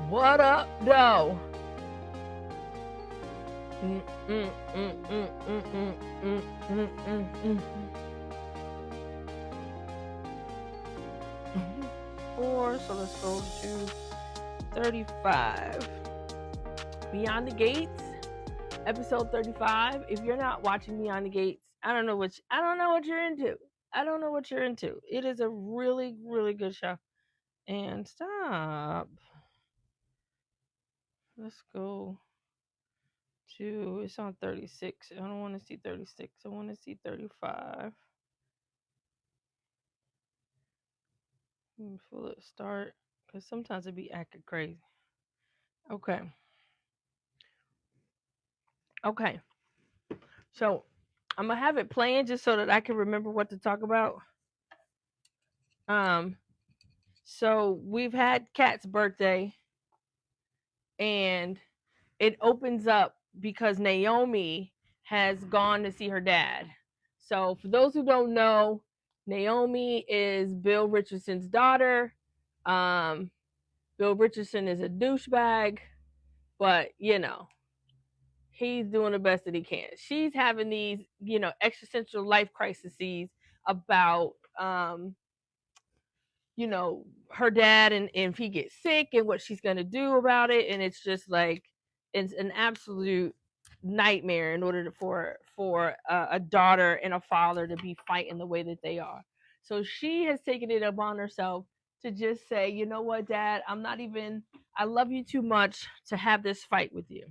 What up, though? Four, so let's go to 35. Beyond the Gates, episode 35. If you're not watching Beyond the Gates, I don't know what you're into. I don't know what you're into. It is a really, really good show. And stop. Let's go to, it's on 36. I don't want to see 36. I want to see 35. Full it start, because sometimes it be acting crazy. Okay. Okay. So I'm gonna have it playing just so that I can remember what to talk about. So we've had Kat's birthday, and it opens up because Naomi has gone to see her dad. So for those who don't know, Naomi is Bill Richardson's daughter. Bill Richardson is a douchebag, but he's doing the best that he can. She's having these, existential life crises about her dad, and if he gets sick and what she's gonna do about it. And it's just like it's an absolute nightmare in order for a daughter and a father to be fighting the way that they are. So she has taken it upon herself to just say, you know what, Dad, I love you too much to have this fight with you.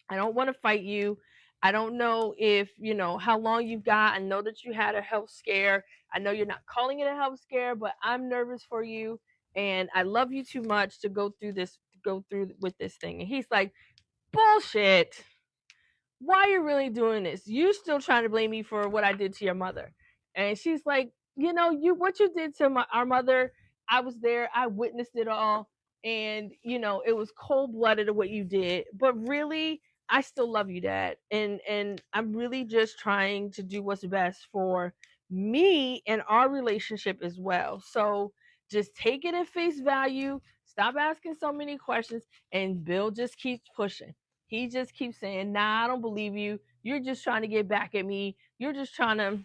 I don't want to fight you. I don't know if, how long you've got. I know that you had a health scare. I know you're not calling it a health scare, but I'm nervous for you. And I love you too much to go through with this thing. And he's like, bullshit. Why are you really doing this? You still trying to blame me for what I did to your mother. And she's like, what you did to our mother, I was there. I witnessed it all. And, it was cold blooded of what you did. But really, I still love you, Dad. And I'm really just trying to do what's best for me and our relationship as well. So just take it at face value. Stop asking so many questions. And Bill just keeps pushing. He just keeps saying, nah, I don't believe you. You're just trying to get back at me. You're just trying to,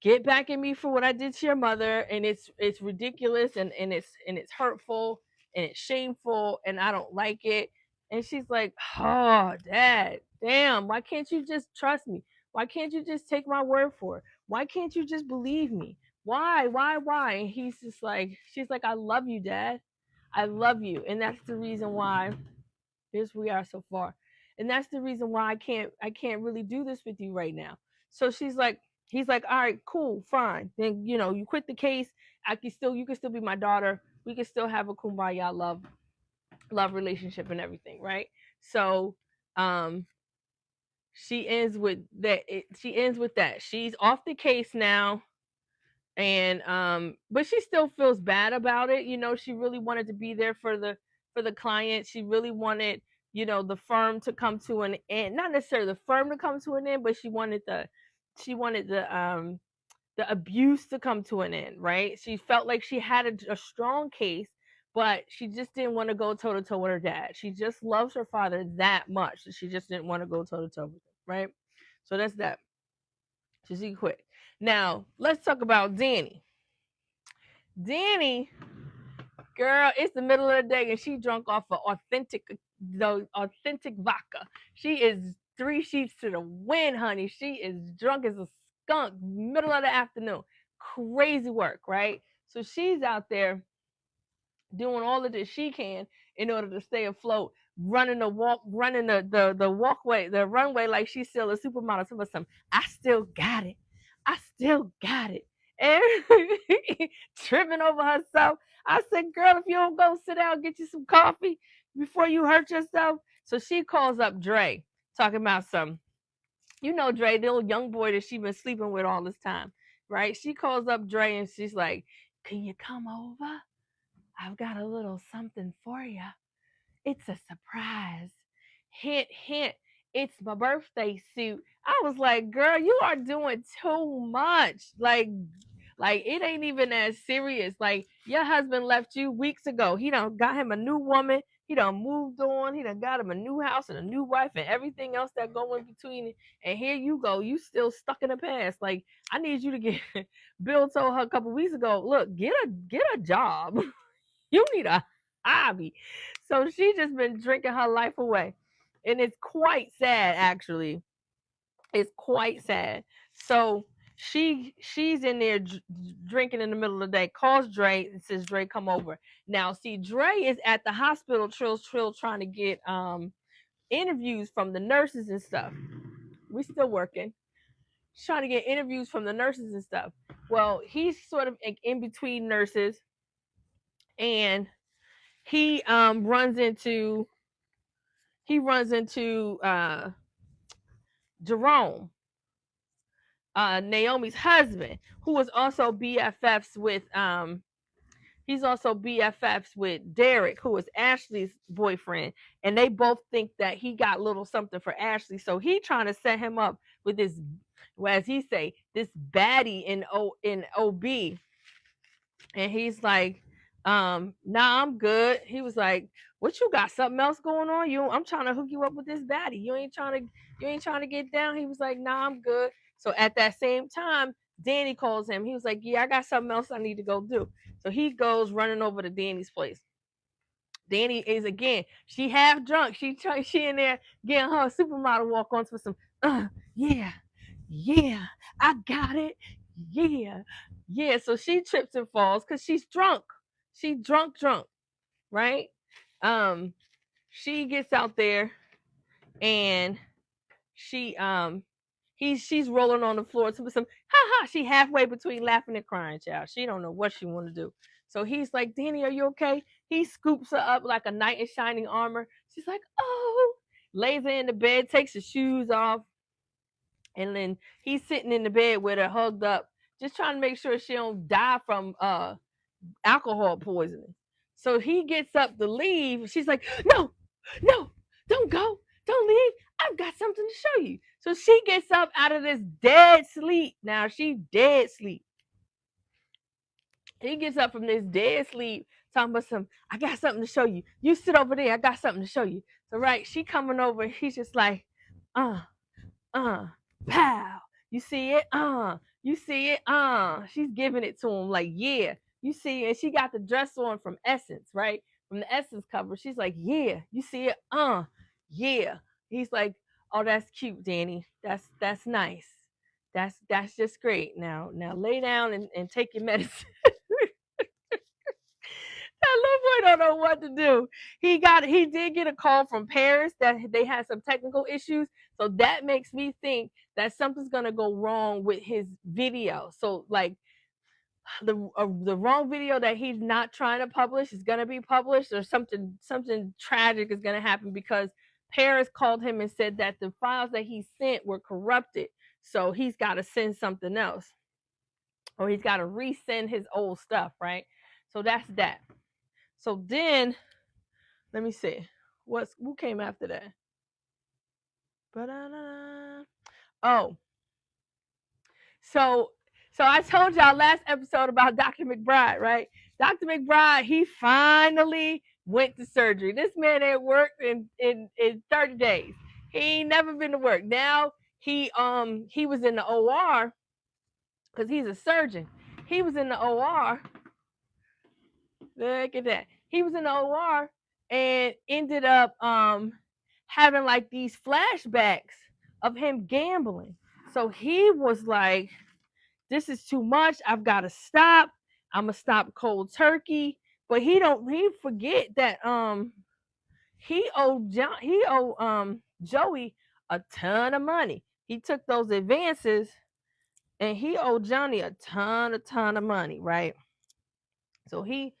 get back at me for what I did to your mother. And it's ridiculous, and it's hurtful, and it's shameful, and I don't like it. And she's like, oh, Dad, damn, why can't you just trust me? Why can't you just take my word for it? Why can't you just believe me? Why? And she's like, I love you, Dad. I love you. And that's the reason why here's we are so far. And that's the reason why I can't really do this with you right now. So he's like, all right, cool, fine. Then, you quit the case. You can still be my daughter. We can still have a kumbaya love relationship and everything, right? So she ends with that. She's off the case now. And but she still feels bad about it. She really wanted to be there for the client. She really wanted, the firm to come to an end. Not necessarily the firm to come to an end, but she wanted the abuse to come to an end, right? She felt like she had a strong case, but she just didn't want to go toe to toe with her dad. She just loves her father that much that she just didn't want to go toe to toe with him, right? So that's that. So she quit. Now let's talk about Danny. Danny, girl, it's the middle of the day and she drunk off of authentic vodka. She is 3 sheets to the wind, honey. She is drunk as a skunk, middle of the afternoon. Crazy work, right? So she's out there doing all of this she can in order to stay afloat, running the walkway, the runway like she's still a supermodel. Some, I still got it. I still got it. And tripping over herself. I said, girl, if you don't go sit down, get you some coffee before you hurt yourself. So she calls up Dre, talking about Dre, the little young boy that she been sleeping with all this time, right? She calls up Dre and she's like, can you come over? I've got a little something for you. It's a surprise. Hint, hint. It's my birthday suit. I was like, girl, you are doing too much. Like Like, it ain't even as serious. Like, your husband left you weeks ago. He done got him a new woman. He done moved on. He done got him a new house and a new wife and everything else that go in between. And here you go. You still stuck in the past. Like, I need you to get Bill told her a couple weeks ago, look, get a job. You need a hobby. So she just been drinking her life away. And it's quite sad, actually. It's quite sad. So she's in there drinking in the middle of the day, calls Dre and says, Dre, come over. Now, see, Dre is at the hospital, Trill trying to get interviews from the nurses and stuff. We still working. She's trying to get interviews from the nurses and stuff. Well, he's sort of in between nurses, and he runs into Jerome, Naomi's husband, who was also BFFs with he's also BFFs with Derek, who is Ashley's boyfriend, and they both think that he got little something for Ashley. So he trying to set him up with this, well, as he say, this baddie in OB. And he's like, nah, I'm good. He was like, what, you got something else going on? I'm trying to hook you up with this baddie. You ain't trying to get down. He was like, nah, I'm good. So at that same time, Danny calls him. He was like, yeah, I got something else I need to go do. So he goes running over to Danny's place. Danny is, again, she half drunk. She in there getting her supermodel walk ons for some, yeah, I got it. Yeah. So she trips and falls because she's drunk. She drunk, right? She gets out there and she's rolling on the floor to some ha. She halfway between laughing and crying, child. She don't know what she want to do. So he's like, Danny, are you okay? He scoops her up like a knight in shining armor. She's like, oh, lays her in the bed, takes her shoes off, and then he's sitting in the bed with her hugged up, just trying to make sure she don't die from alcohol poisoning. So he gets up to leave. She's like, no, don't go. Don't leave. I've got something to show you. So she gets up out of this dead sleep. Now she dead sleep. He gets up from this dead sleep, talking about I got something to show you. You sit over there. I got something to show you. So right, she coming over. He's just like, pow. You see it? You see it? She's giving it to him like, yeah. You see, and she got the dress on from Essence, right? From the Essence cover. She's like, yeah. You see it? Yeah. He's like, oh, that's cute, Danny. That's nice. That's just great. Now lay down and take your medicine. That little boy don't know what to do. He did get a call from Paris that they had some technical issues. So that makes me think that something's gonna go wrong with his video. So like the wrong video that he's not trying to publish is gonna be published, or something tragic is gonna happen because Paris called him and said that the files that he sent were corrupted. So he's got to send something else, or he's got to resend his old stuff, right? So that's that. So then, let me see. Who came after that? Oh. So I told y'all last episode about Dr. McBride, right? Dr. McBride, he finally went to surgery. This man ain't worked in 30 days. He ain't never been to work. Now he was in the OR because he's a surgeon. He was in the OR. Look at that. He was in the OR and ended up having like these flashbacks of him gambling. So he was like, this is too much. I've got to stop. I'm gonna stop cold turkey. But he forget that he owed Joey a ton of money. He took those advances and he owed Johnny a ton of money, right? Joey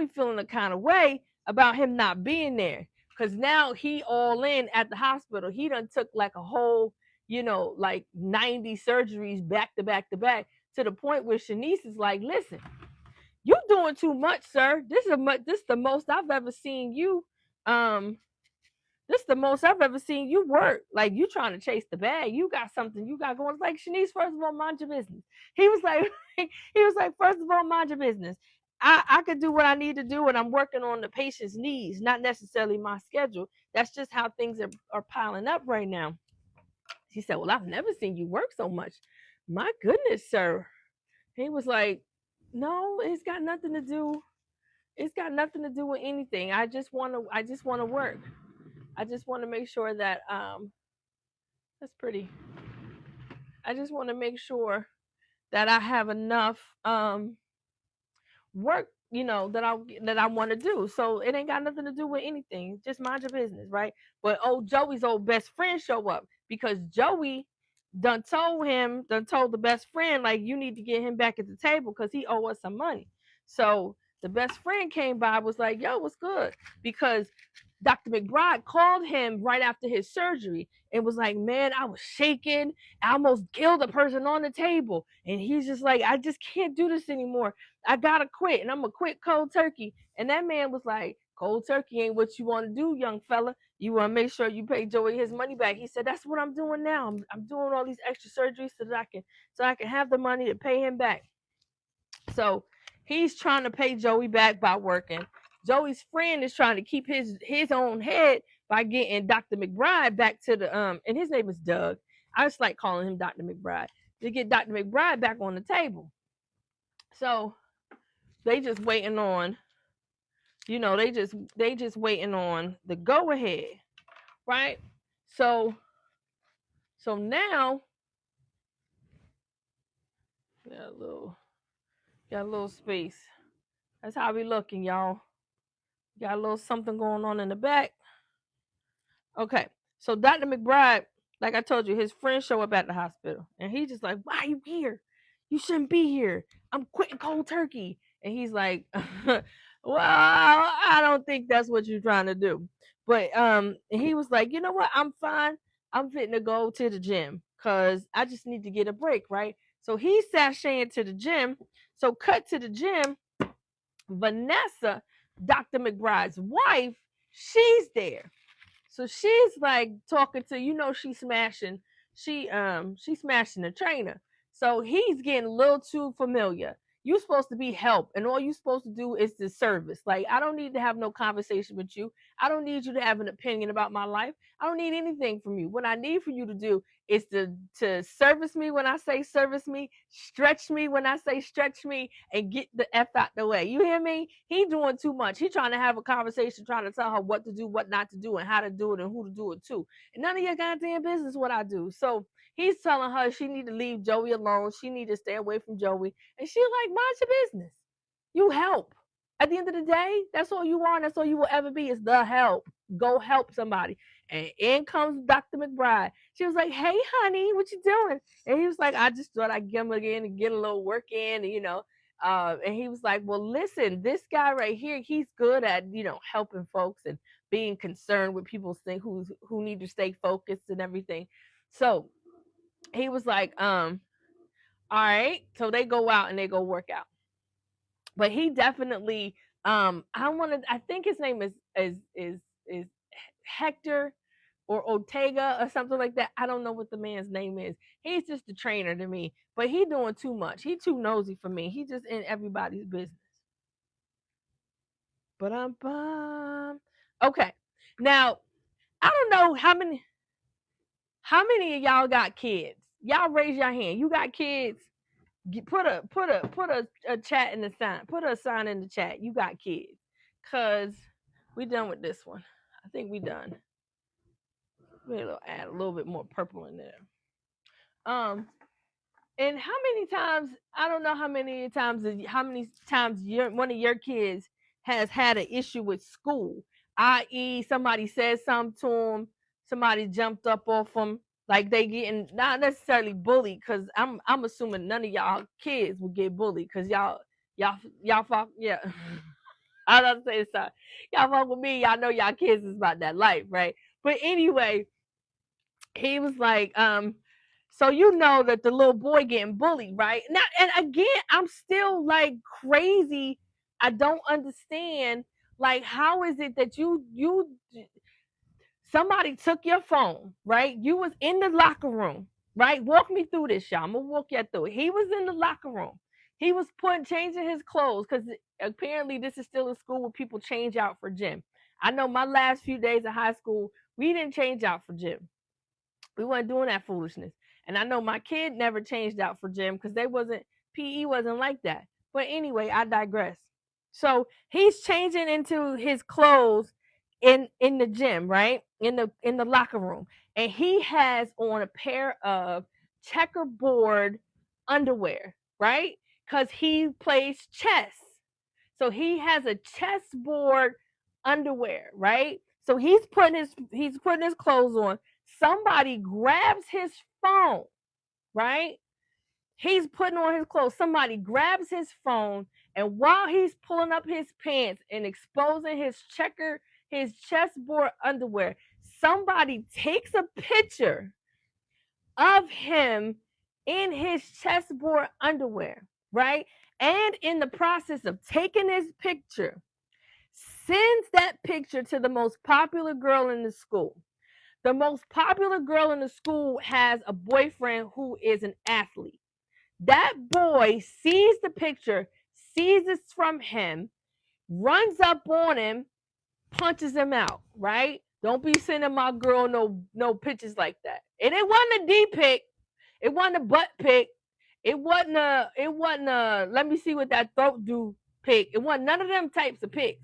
feeling a kind of way about him not being there, because now he all in at the hospital. He done took like a whole, like 90 surgeries back to back to the point where Shanice is like, listen, you doing too much, sir. This is the most I've ever seen you this is the most I've ever seen you work. Like, you trying to chase the bag. You got something you got going. It's like, Shanice, first of all, mind your business. He was like, first of all, mind your business. I could do what I need to do, and I'm working on the patient's needs, not necessarily my schedule. That's just how things are piling up right now. She said, well, I've never seen you work so much. My goodness, sir. He was like, no, it's got nothing to do. It's got nothing to do with anything. I just want to work. I just want to make sure that that's pretty. I just want to make sure that I have enough work, that I want to do. So it ain't got nothing to do with anything. Just mind your business, right? But old Joey's old best friend show up because Joey done told the best friend, like, you need to get him back at the table because he owe us some money. So the best friend came by, was like, yo, what's good? Because Dr. McBride called him right after his surgery and was like, man, I was shaking. I almost killed a person on the table. And he's just like, I just can't do this anymore. I gotta quit, and I'm gonna quit cold turkey. And that man was like, cold turkey ain't what you want to do, young fella. You want to make sure you pay Joey his money back. He said, that's what I'm doing now. I'm doing all these extra surgeries so I can have the money to pay him back. So he's trying to pay Joey back by working. Joey's friend is trying to keep his own head by getting Dr. McBride back to the and his name is Doug. I just like calling him Dr. McBride, to get Dr. McBride back on the table. So they just waiting on, they just waiting on the go ahead, right? So now got a little space. That's how we looking, y'all. Got a little something going on in the back. Okay, so Dr. McBride, like I told you, his friends show up at the hospital, and he's just like, "Why are you here? You shouldn't be here. I'm quitting cold turkey." And he's like, "Well, I don't think that's what you're trying to do." But he was like, "You know what? I'm fine. I'm fitting to go to the gym because I just need to get a break, right?" So he's sashaying to the gym. So cut to the gym. Vanessa, Dr. McBride's wife, she's there. So she's like talking to, she's smashing the trainer. So he's getting a little too familiar. You're supposed to be help, and all you're supposed to do is the service. Like, I don't need to have no conversation with you. I don't need you to have an opinion about my life. I don't need anything from you. What I need for you to do is to service me when I say service me, stretch me when I say stretch me, and get the F out the way. You hear me? He doing too much. He trying to have a conversation, trying to tell her what to do, what not to do, and how to do it, and who to do it to. And none of your goddamn business what I do. So he's telling her she need to leave Joey alone. She need to stay away from Joey. And she like, mind your business. You help. At the end of the day, that's all you are, and that's all you will ever be, is the help. Go help somebody. And in comes Dr. McBride. She was like, hey, honey, what you doing? And he was like, I just thought I'd give him again and get a little work in, and he was like, well, listen, this guy right here, he's good at, helping folks and being concerned with people's things who need to stay focused and everything. So he was like, all right. So they go out and they go work out. But he definitely, I think his name is Hector or Ortega or something like that. I don't know what the man's name is. He's just a trainer to me, but he doing too much. He too nosy for me. He just in everybody's business. But okay. Now, I don't know how many of y'all got kids. Y'all raise your hand. You got kids? Put a chat in the sign. Put a sign in the chat. You got kids. Cause we done with this one. I think we done. We'll add a little bit more purple in there. And how many times, I don't know how many times one of your kids has had an issue with school, i.e. somebody said something to them, somebody jumped up off them, like they getting not necessarily bullied, because I'm assuming none of y'all kids will get bullied, because y'all fuck, yeah. I don't say sorry. Y'all fuck with me, y'all know y'all kids is about that life, right? But anyway, he was like, so that the little boy getting bullied, right? Now, and again, I'm still like crazy. I don't understand, like, how is it that you Somebody took your phone, right? You was in the locker room, right? Walk me through this, y'all. I'm gonna walk you through it. He was in the locker room. He was changing his clothes because apparently this is still a school where people change out for gym. I know my last few days of high school, we didn't change out for gym. We weren't doing that foolishness. And I know my kid never changed out for gym because they wasn't PE wasn't like that. But anyway, I digress. So he's changing into his clothes in the gym, right? In the locker room. And he has on a pair of checkerboard underwear, right? Because he plays chess. So he has a chessboard underwear, right? So he's putting his clothes on. Somebody grabs his phone, right? He's putting on his clothes. Somebody grabs his phone, and while he's pulling up his pants and exposing his chessboard underwear, somebody takes a picture of him in his chessboard underwear, right? And in the process of taking his picture, sends that picture to the most popular girl in the school. The most popular girl in the school has a boyfriend who is an athlete. That boy sees the picture, sees it's from him, runs up on him, punches him out, right? Don't be sending my girl no pictures like that. And it wasn't a D pic, it wasn't a butt pic, it wasn't a let me see what that throat do pic. It wasn't none of them types of pics.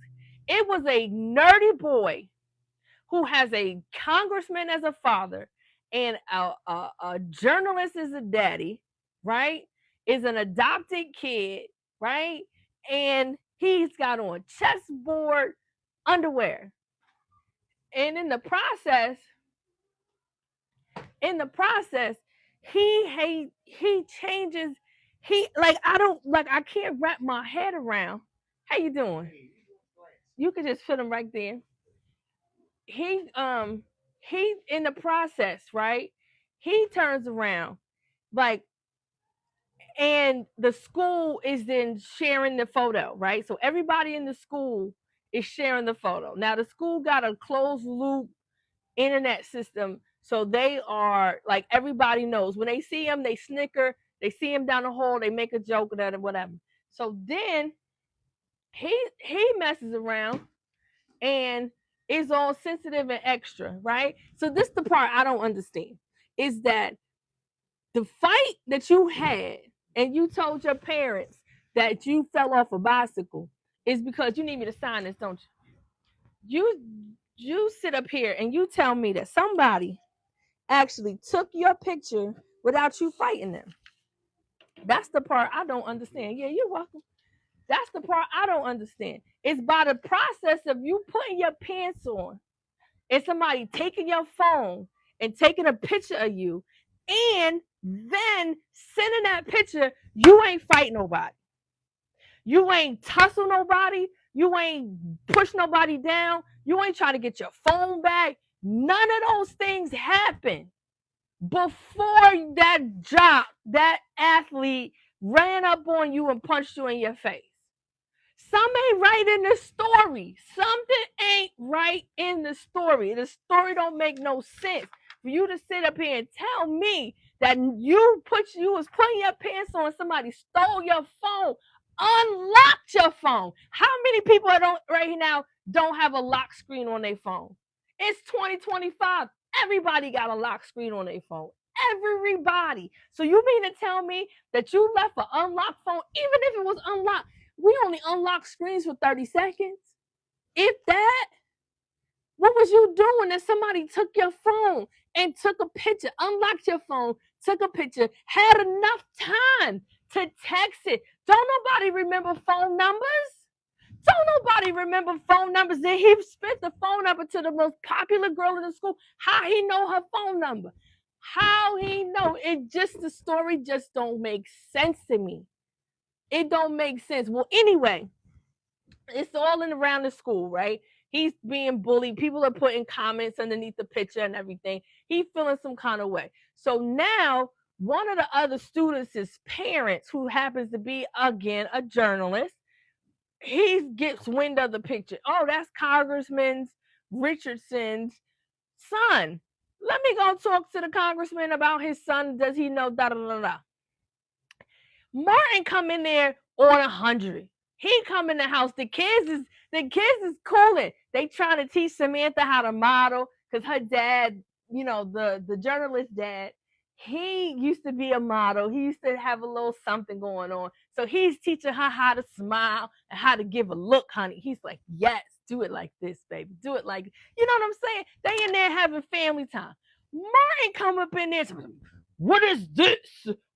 It was a nerdy boy who has a congressman as a father and a journalist as a daddy, right? Is an adopted kid, right? And he's got on chessboard underwear. And in the process, he changes. He like I can't wrap my head around. How you doing? You could just fit him right there. He in the process, right? He turns around like, and the school is then sharing the photo, right? So everybody in the school is sharing the photo. Now the school got a closed loop internet system, so they are like, everybody knows when they see him, they snicker. They see him down the hall, they make a joke of that or whatever. So then he messes around and is all sensitive and extra, right? So this is the part I don't understand, is that the fight that you had and you told your parents that you fell off a bicycle is because you need me to sign this, don't you? You sit up here and you tell me that somebody actually took your picture without you fighting them. That's the part I don't understand. Yeah, you're welcome. That's the part I don't understand. It's by the process of you putting your pants on and somebody taking your phone and taking a picture of you and then sending that picture. You ain't fight nobody. You ain't tussle nobody. You ain't push nobody down. You ain't trying to get your phone back. None of those things happen before that athlete ran up on you and punched you in your face. Some ain't right in the story. Something ain't right in the story. The story don't make no sense. For you to sit up here and tell me that you was putting your pants on, somebody stole your phone, unlocked your phone. How many people right now don't have a lock screen on their phone? It's 2025. Everybody got a lock screen on their phone. Everybody. So you mean to tell me that you left an unlocked phone, even if it was unlocked? We only unlock screens for 30 seconds. If that, what was you doing that somebody took your phone and took a picture, unlocked your phone, took a picture, had enough time to text it? Don't nobody remember phone numbers? Don't nobody remember phone numbers? Then he spent the phone number to the most popular girl in the school. How he know her phone number? How he know? The story just don't make sense to me. It don't make sense. Well, anyway, it's all in around the school, right? He's being bullied. People are putting comments underneath the picture and everything. He's feeling some kind of way. So now one of the other students' parents, who happens to be, again, a journalist, he gets wind of the picture. Oh, that's Congressman Richardson's son, let me go talk to the congressman about his son. Does he know da da da da? Martin come in there on 100. He come in the house. The kids is cooling. They trying to teach Samantha how to model because her dad, the journalist dad, he used to be a model. He used to have a little something going on. So he's teaching her how to smile and how to give a look, honey. He's like, yes, do it like this, baby. Do it like, you know what I'm saying? They in there having family time. Martin come up in there. What is this?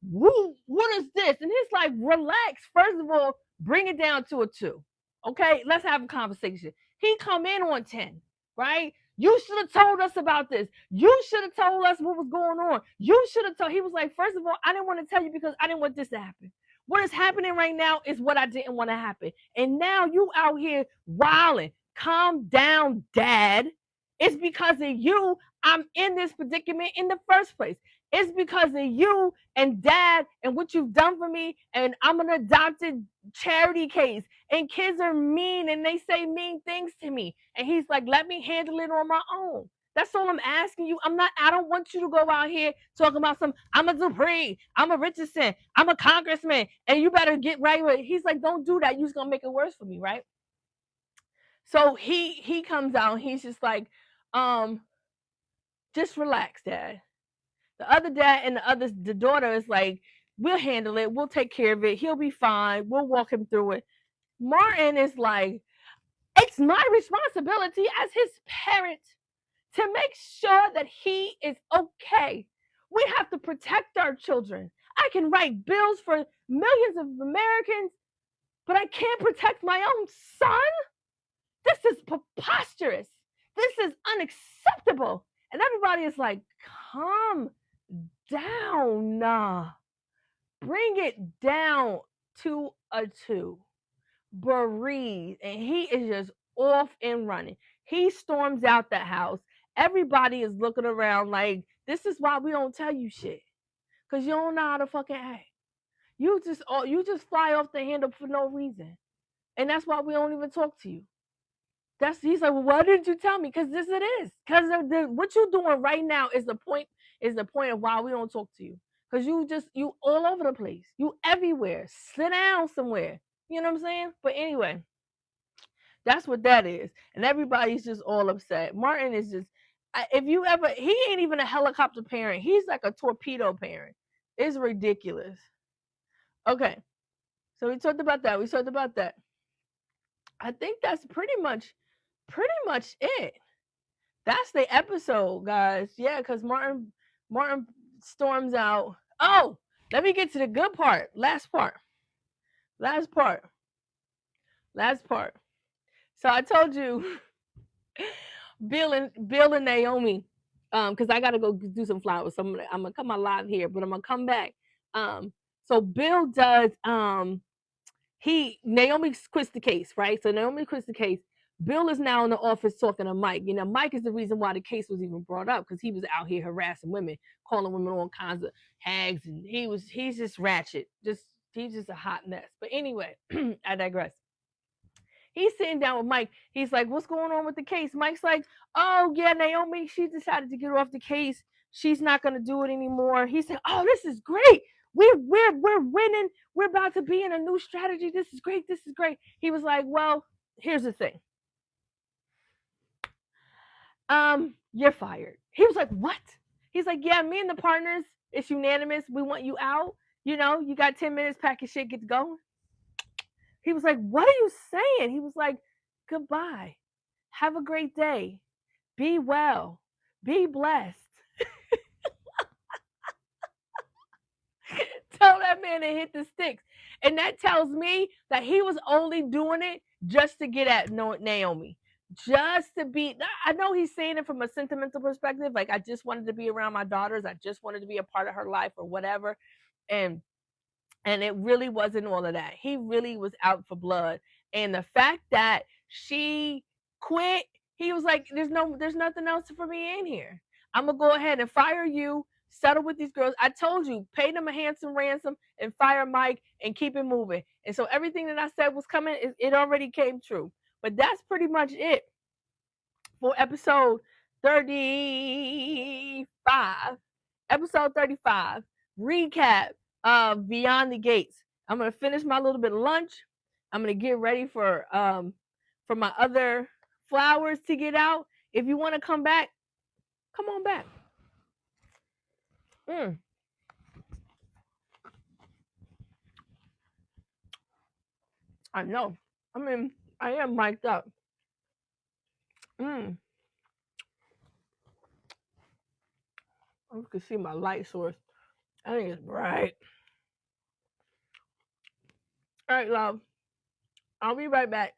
What is this? And he's like, relax. First of all, bring it down to a 2. Okay, let's have a conversation. He come in on 10, right? You should have told us about this. You should have told us what was going on. You should have told. He was like, first of all, I didn't want to tell you because I didn't want this to happen. What is happening right now is what I didn't want to happen. And now you out here wilding. Calm down, Dad. It's because of you I'm in this predicament in the first place. It's because of you and Dad and what you've done for me, and I'm an adopted charity case, and kids are mean and they say mean things to me. And he's like, let me handle it on my own. That's all I'm asking you. I don't want you to go out here talking about I'm a Dupree, I'm a Richardson, I'm a congressman, and you better get right with it. He's like, don't do that. You're just gonna make it worse for me, right? So he comes out and he's just like, just relax, Dad. The other dad and the daughter is like, we'll handle it. We'll take care of it. He'll be fine. We'll walk him through it. Martin is like, it's my responsibility as his parent to make sure that he is okay. We have to protect our children. I can write bills for millions of Americans, but I can't protect my own son? This is preposterous. This is unacceptable. And everybody is like, calm down. Bring it down to a 2. Breathe. And he is just off and running. He storms out the house. Everybody is looking around like, this is why we don't tell you shit. Because you don't know how to fucking act. You just fly off the handle for no reason. And that's why we don't even talk to you. He's like, well, why didn't you tell me? Because it is. Because what you're doing right now is the point of why we don't talk to you. Because you all over the place. You everywhere. Sit down somewhere. You know what I'm saying? But anyway, that's what that is. And everybody's just all upset. Martin is just, he ain't even a helicopter parent. He's like a torpedo parent. It's ridiculous. Okay. So we talked about that. I think that's pretty much it. That's the episode, guys. Yeah, because Martin storms out. Oh, let me get to the good part. Last part. So I told you Bill and Naomi, because I gotta go do some flowers. So I'm gonna come on live here, but I'm gonna come back. So Bill does Naomi quits the case, right? So Naomi quits the case. Bill is now in the office talking to Mike. You know, Mike is the reason why the case was even brought up, because he was out here harassing women, calling women all kinds of hags, and he's just ratchet. He's just a hot mess. But anyway, I digress. He's sitting down with Mike. He's like, what's going on with the case? Mike's like, oh yeah, Naomi, she decided to get off the case. She's not gonna do it anymore. He said, oh, this is great. We're winning. We're about to be in a new strategy. This is great. He was like, well, here's the thing. You're fired. He was like, what? He's like, yeah, me and the partners, it's unanimous. We want you out. You know, you got 10 minutes, pack your shit, get going. He was like, what are you saying? He was like, goodbye. Have a great day. Be well. Be blessed. Tell that man to hit the sticks. And that tells me that he was only doing it just to get at Naomi. Just to be, I know he's saying it from a sentimental perspective. Like, I just wanted to be around my daughters. I just wanted to be a part of her life or whatever. And it really wasn't all of that. He really was out for blood. And the fact that she quit, he was like, there's nothing else for me in here. I'm going to go ahead and fire you, settle with these girls. I told you, pay them a handsome ransom and fire Mike and keep it moving. And so everything that I said was coming, it already came true. But that's pretty much it for episode 35. Episode 35. Recap of Beyond the Gates. I'm gonna finish my little bit of lunch. I'm gonna get ready for my other flowers to get out. If you want to come back, come on back. I know. I mean, I am mic'd up. You can see my light source. I think it's bright. All right, love. I'll be right back.